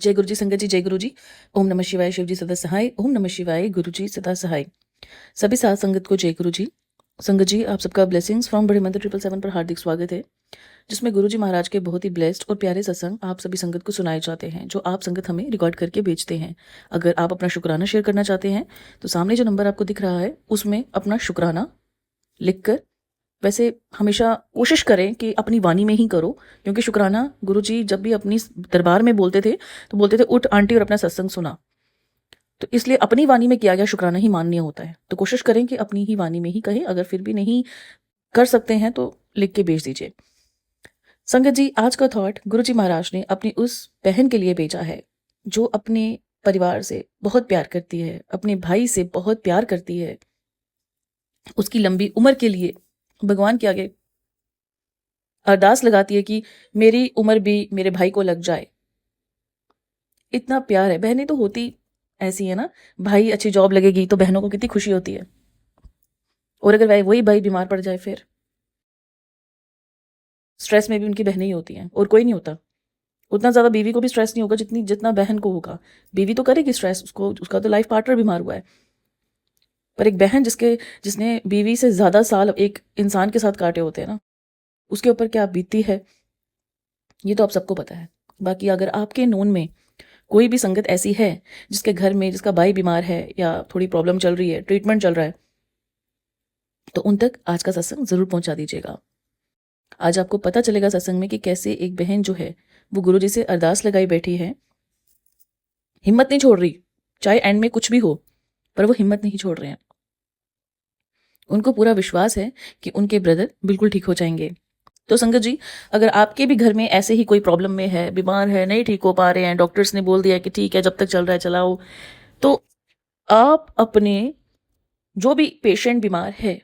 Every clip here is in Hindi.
जय गुरु जी, संगत जी, जय गुरु जी। ओम नमः शिवाय, शिव जी सदा सहाय। ओम नमः शिवाय, गुरु जी सदा सहाय। सभी साथ संगत को जय गुरु जी। संगत जी, आप सबका ब्लेसिंग्स फ्रॉम बड़े मंदिर 777 पर हार्दिक स्वागत है, जिसमें गुरु जी महाराज के बहुत ही ब्लेस्ड और प्यारे सत्संग आप सभी संगत को सुनाए जाते हैं, जो आप संगत हमें रिकॉर्ड करके भेजते हैं। अगर आप अपना शुक्राना शेयर करना चाहते हैं तो सामने जो नंबर आपको दिख रहा है उसमें अपना शुक्राना लिखकर, वैसे हमेशा कोशिश करें कि अपनी वाणी में ही करो, क्योंकि शुक्राना गुरुजी जब भी अपनी दरबार में बोलते थे तो बोलते थे उठ आंटी और अपना सत्संग सुना। तो इसलिए अपनी वाणी में किया गया शुक्राना ही माननीय होता है। तो कोशिश करें कि अपनी ही वाणी में ही कहें। अगर फिर भी नहीं कर सकते हैं तो लिख के भेज दीजिए। संगत जी, आज का थॉट गुरुजी महाराज ने अपनी उस बहन के लिए भेजा है जो अपने परिवार से बहुत प्यार करती है, अपने भाई से बहुत प्यार करती है, उसकी लंबी उम्र के लिए भगवान के आगे अरदास लगाती है कि मेरी उम्र भी मेरे भाई को लग जाए। इतना प्यार है। बहनें तो होती ऐसी है ना, भाई अच्छी जॉब लगेगी तो बहनों को कितनी खुशी होती है, और अगर वही भाई बीमार पड़ जाए फिर स्ट्रेस में भी उनकी बहनें ही होती हैं और कोई नहीं होता। उतना ज़्यादा बीवी को भी स्ट्रेस नहीं होगा जितना बहन को होगा। बीवी तो करेगी स्ट्रेस, उसको उसका तो लाइफ पार्टनर बीमार हुआ है, पर एक बहन जिसने बीवी से ज़्यादा साल एक इंसान के साथ काटे होते हैं ना, उसके ऊपर क्या बीतती है ये तो आप सबको पता है। बाकी अगर आपके नोन में कोई भी संगत ऐसी है जिसके घर में जिसका भाई बीमार है या थोड़ी प्रॉब्लम चल रही है, ट्रीटमेंट चल रहा है, तो उन तक आज का सत्संग जरूर पहुंचा दीजिएगा। आज आपको पता चलेगा सत्संग में कि कैसे एक बहन जो है वो गुरुजी से अरदास लगाई बैठी है, हिम्मत नहीं छोड़ रही, चाहे एंड में कुछ भी हो, पर वो हिम्मत नहीं छोड़ रहे हैं। उनको पूरा विश्वास है कि उनके ब्रदर बिल्कुल ठीक हो जाएंगे। तो संगत जी, अगर आपके भी घर में ऐसे ही कोई प्रॉब्लम में है, बीमार है, नहीं ठीक हो पा रहे हैं, डॉक्टर्स ने बोल दिया कि ठीक है जब तक चल रहा है चलाओ, तो आप अपने जो भी पेशेंट बीमार है,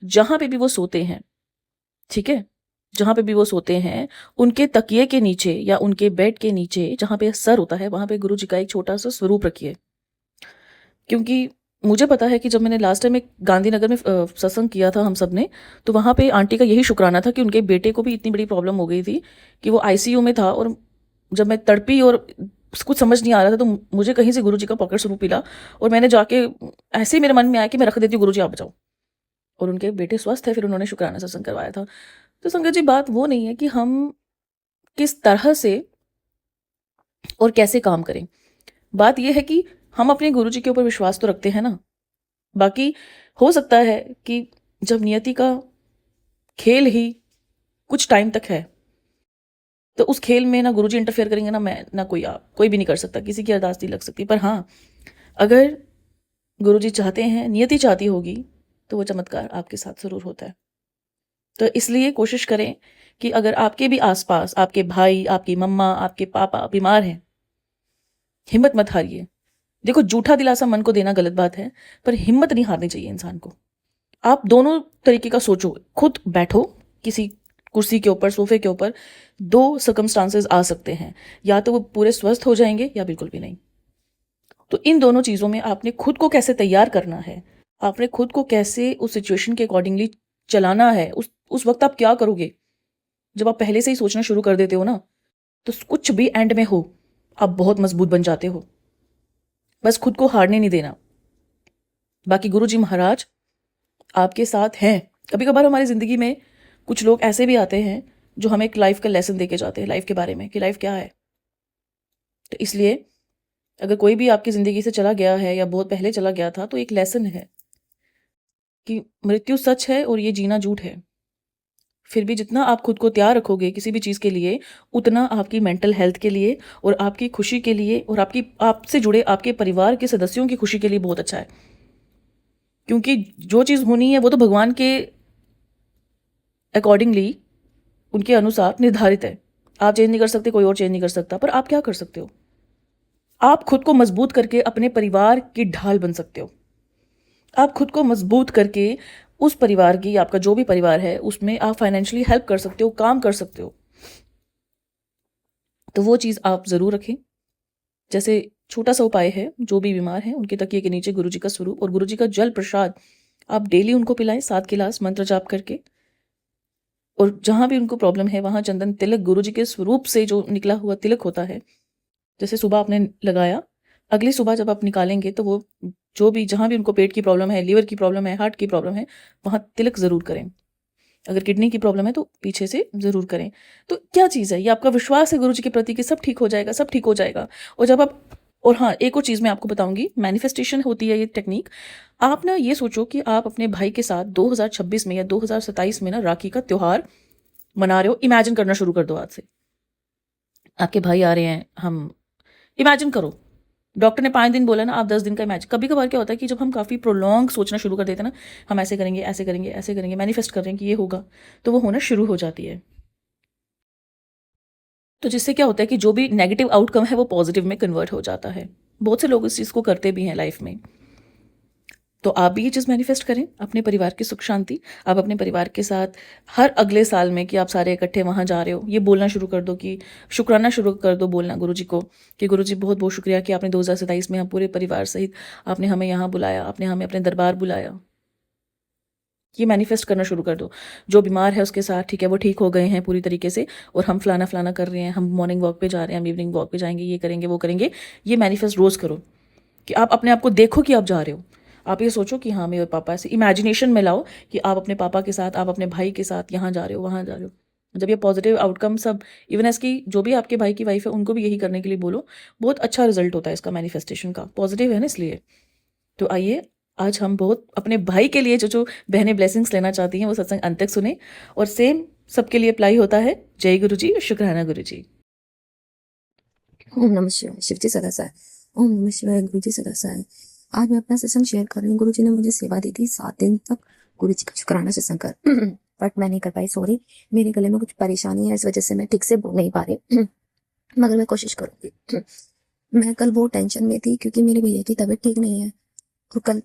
जहां पे भी वो सोते हैं, ठीक है, जहां पे भी वो सोते हैं, उनके तकिए के नीचे या उनके बेड के नीचे जहां पे सर होता है वहां पे गुरु जी का एक छोटा सा स्वरूप रखिए। क्योंकि मुझे पता है कि जब मैंने लास्ट टाइम एक गांधीनगर में सत्संग किया था हम सब ने, तो वहाँ पे आंटी का यही शुक्राना था कि उनके बेटे को भी इतनी बड़ी प्रॉब्लम हो गई थी कि वो आईसीयू में था, और जब मैं तड़पी और कुछ समझ नहीं आ रहा था तो मुझे कहीं से गुरुजी का पॉकेट स्वरूप मिला, और मैंने जाके ऐसे ही मेरे मन में आया कि मैं रख देती हूँ, गुरुजी आप बचाओ। और उनके बेटे स्वस्थ है, फिर उन्होंने शुक्राना सत्संग करवाया था। तो संगत जी, बात वो नहीं है कि हम किस तरह से और कैसे काम करें, बात यह है कि हम अपने गुरुजी के ऊपर विश्वास तो रखते हैं ना। बाकी हो सकता है कि जब नियति का खेल ही कुछ टाइम तक है, तो उस खेल में ना गुरुजी इंटरफेयर करेंगे ना मैं ना कोई, आप कोई भी नहीं कर सकता, किसी की अरदास नहीं लग सकती। पर हाँ, अगर गुरुजी चाहते हैं, नियति चाहती होगी, तो वो चमत्कार आपके साथ जरूर होता है। तो इसलिए कोशिश करें कि अगर आपके भी आसपास आपके भाई, आपकी मम्मा, आपके पापा बीमार हैं, हिम्मत मत हारिए। देखो, झूठा दिलासा मन को देना गलत बात है, पर हिम्मत नहीं हारनी चाहिए इंसान को। आप दोनों तरीके का सोचो, खुद बैठो किसी कुर्सी के ऊपर, सोफे के ऊपर, दो सर्कमस्टांसेस आ सकते हैं, या तो वो पूरे स्वस्थ हो जाएंगे या बिल्कुल भी नहीं। तो इन दोनों चीज़ों में आपने खुद को कैसे तैयार करना है, आपने खुद को कैसे उस सिचुएशन के अकॉर्डिंगली चलाना है, उस वक्त आप क्या करोगे। जब आप पहले से ही सोचना शुरू कर देते हो ना, तो कुछ भी एंड में हो आप बहुत मजबूत बन जाते हो। बस खुद को हारने नहीं देना। बाकी गुरु जी महाराज आपके साथ हैं। कभी कभार हमारी ज़िंदगी में कुछ लोग ऐसे भी आते हैं जो हमें एक लाइफ का लेसन दे के जाते हैं, लाइफ के बारे में कि लाइफ क्या है। तो इसलिए अगर कोई भी आपकी ज़िंदगी से चला गया है या बहुत पहले चला गया था, तो एक लेसन है कि मृत्यु सच है और ये जीना झूठ है। फिर भी जितना आप खुद को तैयार रखोगे किसी भी चीज़ के लिए, उतना आपकी मेंटल हेल्थ के लिए और आपकी खुशी के लिए और आपसे जुड़े आपके परिवार के सदस्यों की खुशी के लिए बहुत अच्छा है। क्योंकि जो चीज़ होनी है वो तो भगवान के अकॉर्डिंगली, उनके अनुसार निर्धारित है। आप चेंज नहीं कर सकते, कोई और चेंज नहीं कर सकता, पर आप क्या कर सकते हो, आप खुद को मजबूत करके अपने परिवार की ढाल बन सकते हो। आप खुद को मजबूत करके उस परिवार की, आपका जो भी परिवार है उसमें आप फाइनेंशियली हेल्प कर सकते हो, काम कर सकते हो। तो वो चीज़ आप ज़रूर रखें। जैसे छोटा सा उपाय है, जो भी बीमार है उनके तकिए के नीचे गुरुजी का स्वरूप और गुरुजी का जल प्रसाद आप डेली उनको पिलाएं 7 गिलास मंत्र जाप करके। और जहाँ भी उनको प्रॉब्लम है वहाँ चंदन तिलक, गुरुजी के स्वरूप से जो निकला हुआ तिलक होता है, जैसे सुबह आपने लगाया, अगली सुबह जब आप निकालेंगे तो वो जो भी जहाँ भी उनको पेट की प्रॉब्लम है, लीवर की प्रॉब्लम है, हार्ट की प्रॉब्लम है, वहाँ तिलक ज़रूर करें। अगर किडनी की प्रॉब्लम है तो पीछे से ज़रूर करें। तो क्या चीज़ है, ये आपका विश्वास है गुरु जी के प्रति कि सब ठीक हो जाएगा, सब ठीक हो जाएगा। और जब आप, और हाँ, एक और चीज़ मैं आपको बताऊंगी, मैनिफेस्टेशन होती है ये टेक्निक। आप ना ये सोचो कि आप अपने भाई के साथ 2026 में या 2027 में ना राखी का त्योहार मना रहे हो। इमेजिन करना शुरू कर दो आज से। आपके भाई आ रहे हैं, हम इमेजिन करो। डॉक्टर ने 5 दिन बोला ना, आप 10 दिन का इमेजिन। कभी कभार क्या होता है कि जब हम काफ़ी प्रोलॉन्ग सोचना शुरू कर देते हैं ना, हम ऐसे करेंगे, ऐसे करेंगे, ऐसे करेंगे, मैनिफेस्ट कर रहे हैं कि ये होगा, तो वो होना शुरू हो जाती है। तो जिससे क्या होता है कि जो भी नेगेटिव आउटकम है वो पॉजिटिव में कन्वर्ट हो जाता है। बहुत से लोग इस चीज़ को करते भी हैं लाइफ में। तो आप भी ये चीज़ मैनिफेस्ट करें, अपने परिवार की सुख शांति। आप अपने परिवार के साथ हर अगले साल में कि आप सारे इकट्ठे वहाँ जा रहे हो, ये बोलना शुरू कर दो कि शुक्राना शुरू कर दो बोलना गुरु जी को कि गुरु जी बहुत बहुत शुक्रिया कि आपने 2027 में हम पूरे परिवार सहित आपने हमें यहाँ बुलाया, आपने हमें अपने दरबार बुलाया। ये मैनिफेस्ट करना शुरू कर दो। जो बीमार है उसके साथ, ठीक है, वो ठीक हो गए हैं पूरी तरीके से, और हम फलाना फलाना कर रहे हैं, हम मॉर्निंग वॉक पे जा रहे हैं, हम इवनिंग वॉक पे जाएंगे, ये करेंगे, वो करेंगे। ये मैनिफेस्ट रोज़ करो कि आप अपने आप को देखो कि आप जा रहे हो। आप ये सोचो कि हाँ, मेरे पापा ऐसे, इमेजिनेशन में लाओ कि आप अपने पापा के साथ, आप अपने भाई के साथ यहाँ जा रहे हो, वहाँ जा रहे हो। जब ये पॉजिटिव आउटकम सब, इवन एस की जो भी आपके भाई की वाइफ है उनको भी यही करने के लिए बोलो, बहुत अच्छा रिजल्ट होता है इसका मैनिफेस्टेशन का। पॉजिटिव है ना, इसलिए। तो आइए, आज हम बहुत अपने भाई के लिए जो जो बहनें ब्लेसिंग्स लेना चाहती हैं वो सत्संग अंत तक सुने, और सेम सबके लिए अप्लाई होता है। जय गुरु जी, शुक्राना गुरु जी। ओम नमः शिवाय। शिव जी सदा साय। ओम नमः शिवाय। गुरु जी सदा साय। आज मैं अपना सत्संग शेयर कर रही हूँ। गुरु जी ने मुझे सेवा दी थी 7 दिन तक गुरु जी का शुक्राना सत्संग कर बट मैं नहीं कर पाई, सॉरी। मेरे गले में कुछ परेशानी है, इस वजह से मैं ठीक से बोल नहीं पा रही मगर मैं कोशिश करूंगी। मैं कल बहुत टेंशन में थी क्योंकि मेरे भैया की तबीयत ठीक नहीं है और कल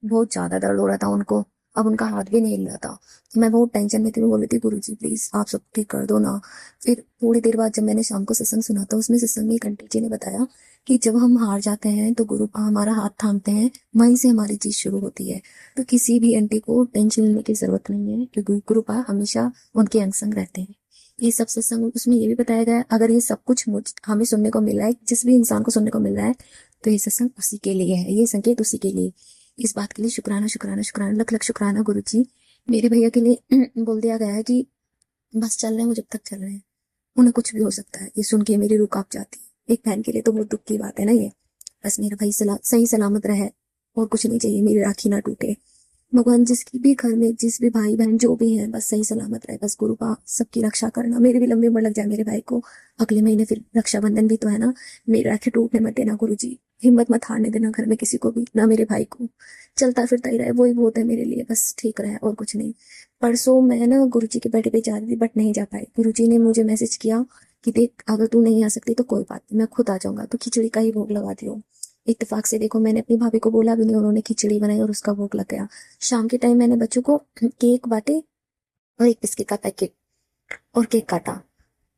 बहुत ज्यादा दर्द हो रहा था उनको। अब उनका हाथ भी नहीं हिल रहा था, तो मैं बहुत टेंशन में थी। मैं बोली थी गुरु जी प्लीज आप सब ठीक कर दो ना। फिर थोड़ी देर बाद जब मैंने शाम को सत्संग सुना था, उसमें सत्संग में एक आंटी जी ने बताया कि जब हम हार जाते हैं तो गुरु हमारा हाथ थामते हैं, वहीं से हमारी चीज शुरू होती है। तो किसी भी आंटी को टेंशन लेने की जरूरत नहीं है क्योंकि गुरु हमेशा उनके अंग संग रहते हैं। ये सब सत्संग उसमें ये भी बताया गया है, अगर ये सब कुछ हमें सुनने को मिल रहा है, जिस भी इंसान को सुनने को मिल रहा है, तो ये सत्संग उसी के लिए है, ये संकेत उसी के लिए। इस बात के लिए शुक्राना शुक्राना शुक्राना, लख लख शुक्राना गुरु जी। मेरे भैया के लिए बोल दिया गया है कि बस चल रहे हैं वो जब तक चल रहे हैं, उन्हें कुछ भी हो सकता है। ये सुन के मेरी रूह कांप जाती है। एक बहन के लिए तो बहुत दुख की बात है ना ये। बस मेरा भाई सही सलामत रहे और कुछ नहीं चाहिए, मेरी राखी ना टूटे। भगवान जिसकी भी घर में जिस भी भाई बहन जो भी है, बस सही सलामत रहे। बस गुरु का सबकी रक्षा करना। मेरी भी लंबी उम्र लग जाए मेरे भाई को। अगले महीने फिर रक्षाबंधन भी तो है ना। मेरी राखी टूटने मत देना गुरु जी। हिम्मत मत हारने देना घर में किसी को भी, ना मेरे भाई को। चलता फिरता ही रहे, वही बहुत है मेरे लिए, बस ठीक रहे और कुछ नहीं। परसों मैं ना गुरु जी के बेटे पे जा रही थी बट नहीं जा पाई। गुरु जी ने मुझे मैसेज किया कि देख अगर तू नहीं आ सकती तो कोई बात नहीं, मैं खुद आ जाऊंगा, तो खिचड़ी का ही भोग लगा दियो। इत्तेफाक से देखो मैंने अपनी भाभी को बोला भी नहीं, उन्होंने खिचड़ी बनाई और उसका भोग लग गया। शाम के टाइम मैंने बच्चों को केक बांटे और एक बिस्किट का पैकेट और केक काटा।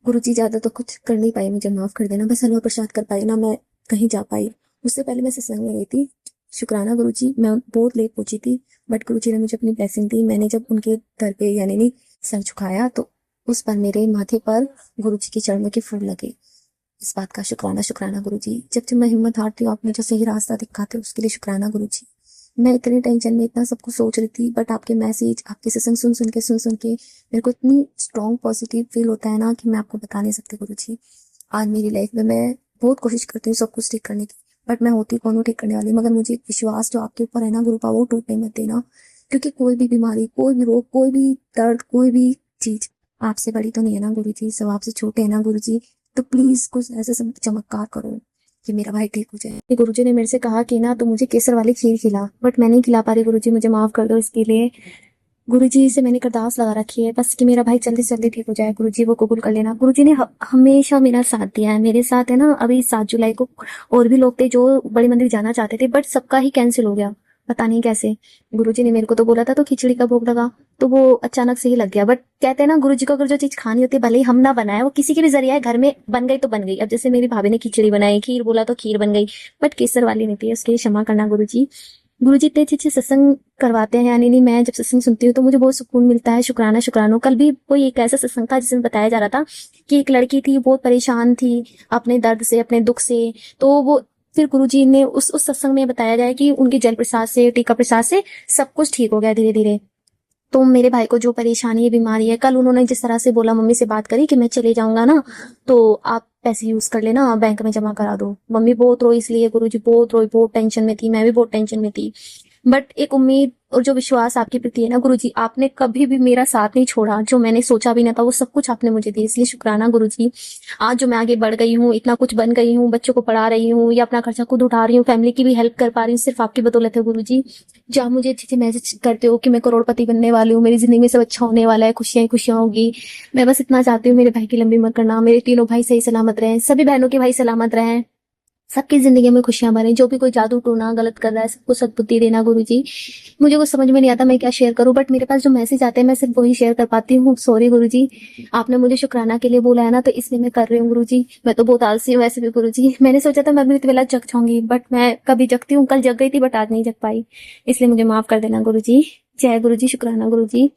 गुरुजी ज्यादा तो कुछ कर नहीं पाई, मुझे माफ कर देना। बस हलवा प्रसाद कर पाई ना, मैं कहीं जा पाई। उससे पहले मैं सत्संग में गई थी। शुक्राना गुरुजी, मैं बहुत लेट पहुंची थी बट गुरुजी ने मुझे अपनी ब्लेसिंग दी। मैंने जब उनके दर पे यानी नहीं सर झुकाया तो उस पर मेरे माथे पर गुरुजी के चरणों के फूल लगे। इस बात का शुक्राना शुक्राना गुरुजी। जब जब मैं हिम्मत हारती हूँ आप मुझे सही रास्ता दिखाते हो, उसके लिए शुक्राना गुरुजी। मैं इतनी टेंशन में इतना सब कुछ सोच रही थी बट आपके मैसेज, आपके सत्संग सुन के मेरे को इतनी स्ट्रॉन्ग पॉजिटिव फील होता है ना कि मैं आपको बता नहीं सकती गुरुजी। आज मेरी लाइफ में मैं बहुत कोशिश करती हूँ सब कुछ ठीक करने की, बट मैं होती कौन हूँ ठीक करने वाली। मगर मुझे विश्वास जो आपके ऊपर है ना गुरु वो टूटने मत देना। क्योंकि कोई भी बीमारी, कोई भी रोग, कोई भी दर्द, कोई भी चीज आपसे बड़ी तो नहीं है ना गुरु जी, सब आपसे छोटे है ना गुरु जी। तो प्लीज कुछ ऐसे चमत्कार करो कि मेरा भाई ठीक हो जाए। गुरुजी ने मेरे से कहा कि ना तो मुझे केसर वाली खीर खिला, बट मैं नहीं खिला पा रही गुरुजी, मुझे माफ कर दो इसके लिए। गुरुजी से मैंने अरदास लगा रखी है बस कि मेरा भाई जल्दी से जल्दी ठीक हो जाए। गुरुजी वो कबूल कर लेना। गुरुजी ने हमेशा मेरा साथ दिया है। मेरे साथ है ना, अभी 7 जुलाई को और भी लोग थे जो बड़ी मंदिर जाना चाहते थे बट सबका ही कैंसिल हो गया, पता नहीं कैसे। गुरुजी ने मेरे को तो बोला था तो खिचड़ी का भोग लगा, तो वो अचानक से ही लग गया। बट कहते हैं ना गुरुजी को अगर जो चीज खानी होती है भले ही हम ना बनाए, वो किसी के भी जरिया है, घर में बन गई तो बन गई। अब जैसे मेरी भाभी ने खिचड़ी बनाई, खीर बोला तो खीर बन गई, बट केसर वाली नहीं थी, उसके लिए क्षमा करना गुरुजी। गुरुजी इतने अच्छे सत्संग करवाते हैं, यानी नहीं, मैं जब सत्संग सुनती हूँ तो मुझे बहुत सुकून मिलता है। शुक्राना शुक्राना। कल भी कोई एक ऐसा सत्संग था जिसमें बताया जा रहा था कि एक लड़की थी, बहुत परेशान थी अपने दर्द से, अपने दुख से। तो वो फिर गुरुजी ने उस सत्संग में बताया गया कि उनके जल प्रसाद से, टीका प्रसाद से सब कुछ ठीक हो गया धीरे धीरे। तो मेरे भाई को जो परेशानी है, बीमारी है, कल उन्होंने जिस तरह से बोला, मम्मी से बात करी कि मैं चले जाऊंगा ना तो आप पैसे यूज कर लेना, बैंक में जमा करा दो। मम्मी बहुत रोई, इसलिए गुरुजी बहुत रोई, बहुत टेंशन में थी, मैं भी बहुत टेंशन में थी। बट एक उम्मीद और जो विश्वास आपके प्रति है ना गुरुजी, आपने कभी भी मेरा साथ नहीं छोड़ा। जो मैंने सोचा भी ना था वो सब कुछ आपने मुझे दिया, इसलिए शुक्राना गुरुजी। आज जो मैं आगे बढ़ गई हूँ, इतना कुछ बन गई हूँ, बच्चों को पढ़ा रही हूँ या अपना खर्चा खुद उठा रही हूँ, फैमिली की भी हेल्प कर पा रही हूँ, सिर्फ आपकी बदौलत है गुरुजी। जो आप मुझे अच्छे मैसेज करते हो कि मैं करोड़पति बनने वाली हूँ, मेरी जिंदगी में सब अच्छा होने वाला है, खुशियां ही खुशियां होगी। मैं बस इतना चाहती हूँ मेरे भाई की लंबी उम्र करना, मेरे तीनों भाई सही सलामत रहें, सभी बहनों के भाई सलामत रहें, सबकी जिंदगी में खुशियां भरें। जो भी कोई जादू टोना गलत कर रहा है सबको सद्बुद्धि देना गुरुजी। मुझे कुछ समझ में नहीं आता मैं क्या शेयर करूं, बट मेरे पास जो मैसेज आते हैं मैं सिर्फ वही शेयर कर पाती हूँ। सॉरी गुरुजी, आपने मुझे शुक्राना के लिए बोला है ना, तो इसलिए मैं कर रही हूँ गुरुजी। मैं तो बहुत आलसी हूँ वैसे भी गुरुजी। मैंने सोचा था मैं अमृत वेला जग जाऊंगी, बट मैं कभी जगती हूँ, कल जग गई थी बट आज नहीं जग पाई, इसलिए मुझे माफ कर देना गुरुजी। जय गुरुजी, शुक्राना गुरुजी।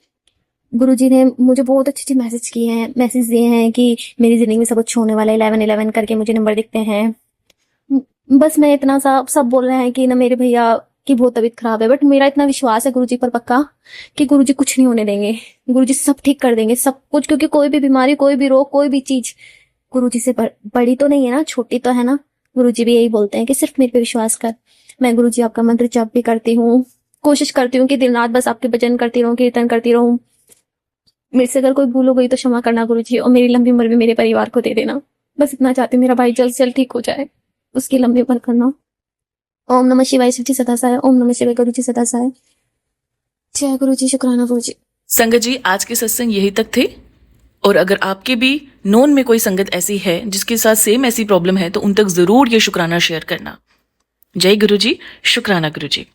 गुरुजी ने मुझे बहुत अच्छे मैसेज किए हैं, मैसेज दिए हैं कि मेरी जिंदगी में सब अच्छा होने वाला है। 1111 करके मुझे नंबर दिखते हैं। बस मैं इतना सा, सब बोल रहे हैं कि ना मेरे भैया की बहुत तबीयत खराब है, बट मेरा इतना विश्वास है गुरुजी पर पक्का कि गुरुजी कुछ नहीं होने देंगे, गुरुजी सब ठीक कर देंगे, सब कुछ। क्योंकि कोई भी बीमारी, कोई भी रोग, कोई भी चीज गुरुजी से बड़ी तो नहीं है ना, छोटी तो है ना। गुरुजी भी यही बोलते हैं कि सिर्फ मेरे पे विश्वास कर। मैं गुरुजी आपका मंत्र जप भी करती हूँ, कोशिश करती हूँ कि दिन रात बस आपके भजन करती रहूं, कीर्तन करती रहूं। मेरे से अगर कोई भूल हो गई तो क्षमा करना गुरुजी, और मेरी लंबी उम्र भी मेरे परिवार को दे देना। बस इतना चाहती हूँ मेरा भाई जल्द से जल्द ठीक हो जाए, उसकी लंबी उम्र करना। ओम नमः शिवाय, शिवजी सदा सहाय। ओम नमः शिवाय, गुरुजी सदा सहाय। जय गुरुजी, शुक्राना गुरुजी। संगत जी, आज के सत्संग यही तक थे। और अगर आपके भी नोन में कोई संगत ऐसी है जिसके साथ सेम ऐसी प्रॉब्लम है तो उन तक जरूर ये शुक्राना शेयर करना। जय गुरु जी, शुक्राना गुरु जी।